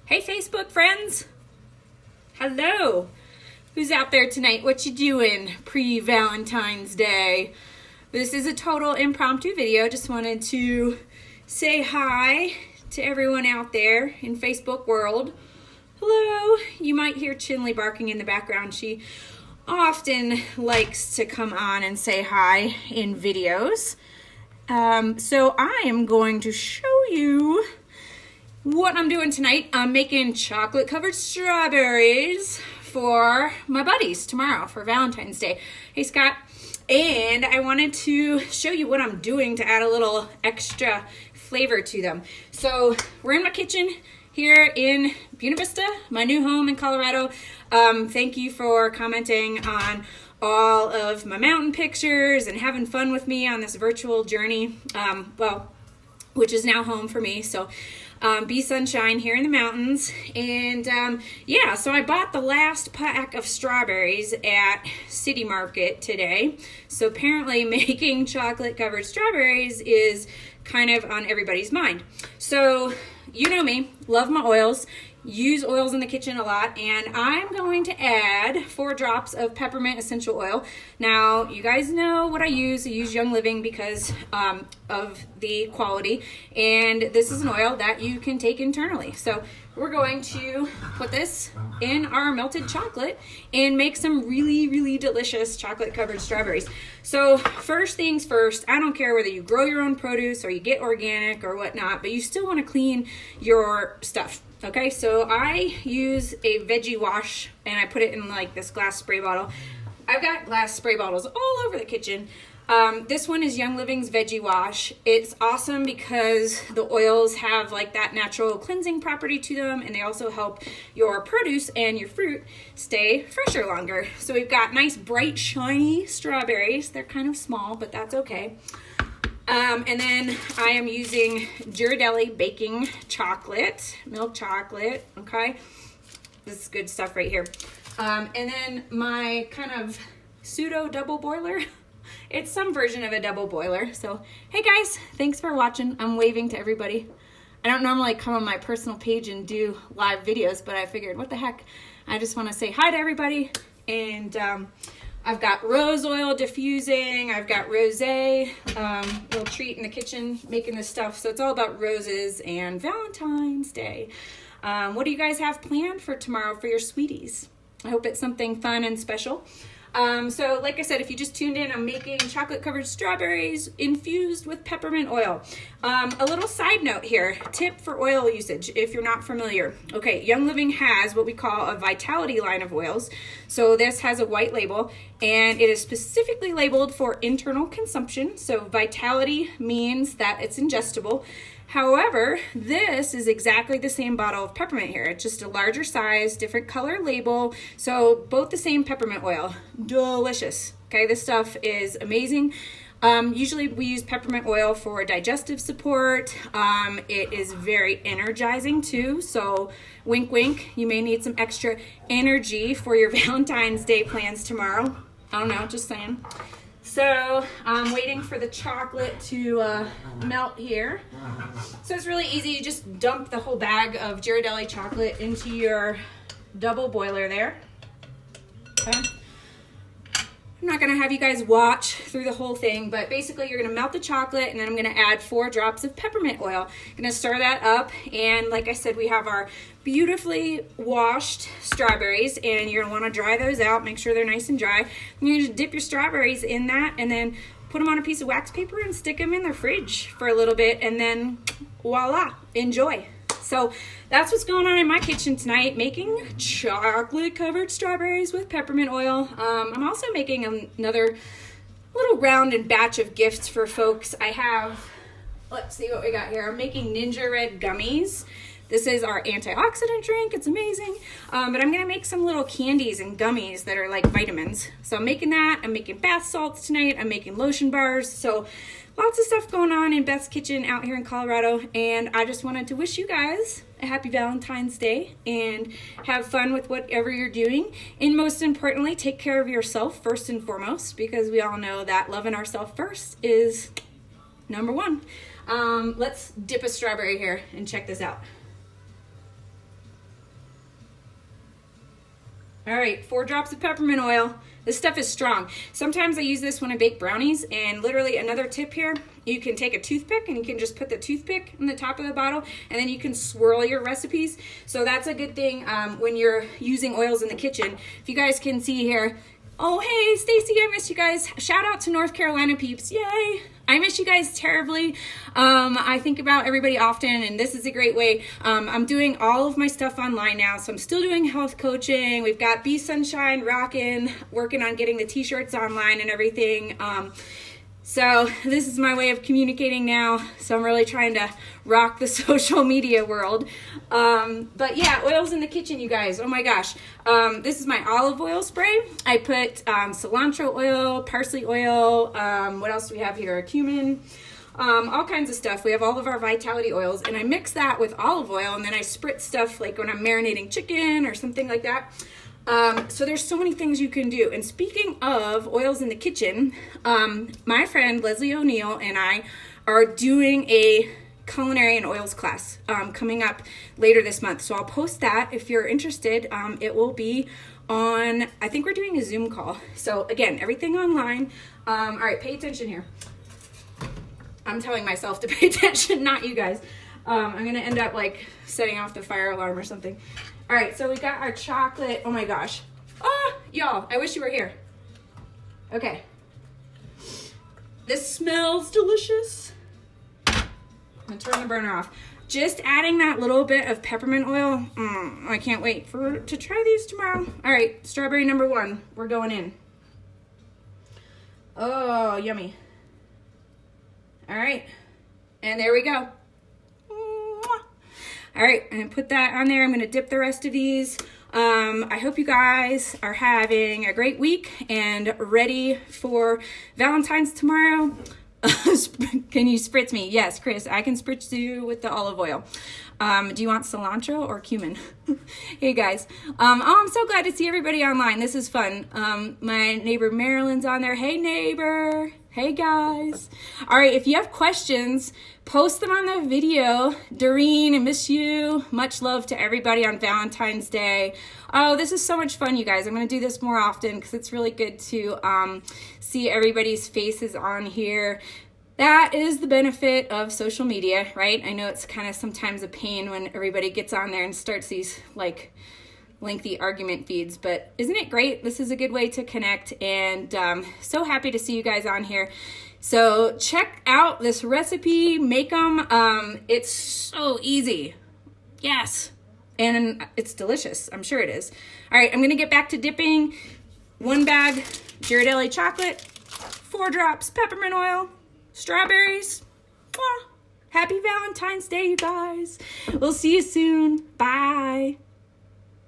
Hey Facebook friends. Hello. Who's out there tonight? What you doing pre-Valentine's Day? This is a total impromptu video. Just wanted to say hi to everyone out there in Facebook world. Hello. You might hear Chinley barking in the background. She often likes to come on and say hi in videos. So I am going to show you what I'm doing tonight. I'm making chocolate covered strawberries for my buddies tomorrow for Valentine's Day. Hey Scott. And I wanted to show you what I'm doing to add a little extra flavor to them. So we're in my kitchen here in Buena Vista, my new home in Colorado. Thank you for commenting on all of my mountain pictures and having fun with me on this virtual journey, which is now home for me. So be sunshine here in the mountains. And yeah, so I bought the last pack of strawberries at City Market today. So apparently making chocolate covered strawberries is kind of on everybody's mind. So you know me, love my oils, use oils in the kitchen a lot, and I'm going to add 4 drops of peppermint essential oil. Now, you guys know what I use. I use Young Living because of the quality, and this is an oil that you can take internally. So we're going to put this in our melted chocolate and make some really, really delicious chocolate covered strawberries. So first things first, I don't care whether you grow your own produce or you get organic or whatnot, but you still want to clean your stuff. Okay, so I use a Veggie wash and I put it in like this glass spray bottle. I've got glass spray bottles all over the kitchen. This one is Young Living's Veggie wash. It's awesome because the oils have like that natural cleansing property to them, and they also help your produce and your fruit stay fresher longer. So we've got nice bright shiny strawberries. They're kind of small, but that's okay. And then I am using Ghirardelli Baking Chocolate, milk chocolate, okay? This is good stuff right here. And then my kind of pseudo double boiler. It's some version of a double boiler. So, hey guys, thanks for watching. I'm waving to everybody. I don't normally come on my personal page and do live videos, but I figured, what the heck? I just want to say hi to everybody. And I've got rose oil diffusing. I've got rosé, little treat in the kitchen making this stuff. So it's all about roses and Valentine's Day. What do you guys have planned for tomorrow for your sweeties? I hope it's something fun and special. So like I said, if you just tuned in, I'm making chocolate covered strawberries infused with peppermint oil. A little side note here, tip for oil usage if you're not familiar. Okay, Young Living has what we call a Vitality line of oils. So this has a white label and it is specifically labeled for internal consumption. So Vitality means that it's ingestible. However, this is exactly the same bottle of peppermint here. It's just a larger size, different color label. So both the same peppermint oil. Delicious. Okay, this stuff is amazing. Usually we use peppermint oil for digestive support. It is very energizing too. So wink, wink, you may need some extra energy for your Valentine's Day plans tomorrow. I don't know, just saying. So I'm waiting for the chocolate to melt here. So it's really easy. You just dump the whole bag of Ghirardelli chocolate into your double boiler there. Okay. I'm not going to have you guys watch through the whole thing, but basically you're going to melt the chocolate and then I'm going to add 4 drops of peppermint oil. I'm going to stir that up, and like I said, we have our beautifully washed strawberries, and you're going to want to dry those out, make sure they're nice and dry. And you just dip your strawberries in that and then put them on a piece of wax paper and stick them in the fridge for a little bit, and then voila, enjoy. So that's what's going on in my kitchen tonight, making chocolate covered strawberries with peppermint oil. I'm also making another little round and batch of gifts for folks. I have, let's see what we got here. I'm making Ninja Red gummies. This is our antioxidant drink. It's amazing. But I'm going to make some little candies and gummies that are like vitamins. So I'm making that. I'm making bath salts tonight. I'm making lotion bars. So lots of stuff going on in Beth's kitchen out here in Colorado. And I just wanted to wish you guys a happy Valentine's Day and have fun with whatever you're doing. And most importantly, take care of yourself first and foremost, because we all know that loving ourselves first is number one. Let's dip a strawberry here and check this out. All right, 4 drops of peppermint oil. This stuff is strong. Sometimes I use this when I bake brownies, and literally another tip here, you can take a toothpick and you can just put the toothpick in the top of the bottle, and then you can swirl your recipes. So that's a good thing when you're using oils in the kitchen. If you guys can see here, oh, hey, Stacy, I miss you guys. Shout out to North Carolina peeps. Yay. I miss you guys terribly. I think about everybody often, and this is a great way. I'm doing all of my stuff online now, so I'm still doing health coaching. We've got Bee Sunshine rocking, working on getting the t-shirts online and everything. So this is my way of communicating now. So I'm really trying to rock the social media world. But yeah, oils in the kitchen, you guys. Oh my gosh. This is my olive oil spray. I put cilantro oil, parsley oil. What else do we have here? Cumin. All kinds of stuff. We have all of our Vitality oils, and I mix that with olive oil, and then I spritz stuff like when I'm marinating chicken or something like that. So there's so many things you can do. And speaking of oils in the kitchen, my friend Leslie O'Neill and I are doing a culinary and oils class coming up later this month. So I'll post that if you're interested. It will be on, I think we're doing a Zoom call. So again, everything online. All right, pay attention here. I'm telling myself to pay attention, not you guys. I'm going to end up like setting off the fire alarm or something. All right, so we got our chocolate. Oh my gosh. Oh, y'all, I wish you were here. Okay. This smells delicious. I'm gonna turn the burner off. Just adding that little bit of peppermint oil. I can't wait to try these tomorrow. All right, strawberry number 1. We're going in. Oh, yummy. All right, and there we go. All right, I'm gonna put that on there. I'm gonna dip the rest of these. I hope you guys are having a great week and ready for Valentine's tomorrow. Can you spritz me? Yes, Chris, I can spritz you with the olive oil. Do you want cilantro or cumin? Hey guys. Oh, I'm so glad to see everybody online. This is fun. My neighbor Marilyn's on there. Hey neighbor. Hey guys. All right, if you have questions, post them on the video. Doreen, I miss you. Much love to everybody on Valentine's Day. Oh, this is so much fun, you guys. I'm going to do this more often because it's really good to see everybody's faces on here. That is the benefit of social media, right? I know it's kind of sometimes a pain when everybody gets on there and starts these like lengthy argument feeds, but isn't it great? This is a good way to connect, and so happy to see you guys on here. So check out this recipe, make them. It's so easy. Yes. And it's delicious. I'm sure it is. All right, I'm gonna get back to dipping. 1 bag Ghirardelli chocolate, 4 drops peppermint oil, strawberries. Happy Valentine's Day, you guys. We'll see you soon. Bye.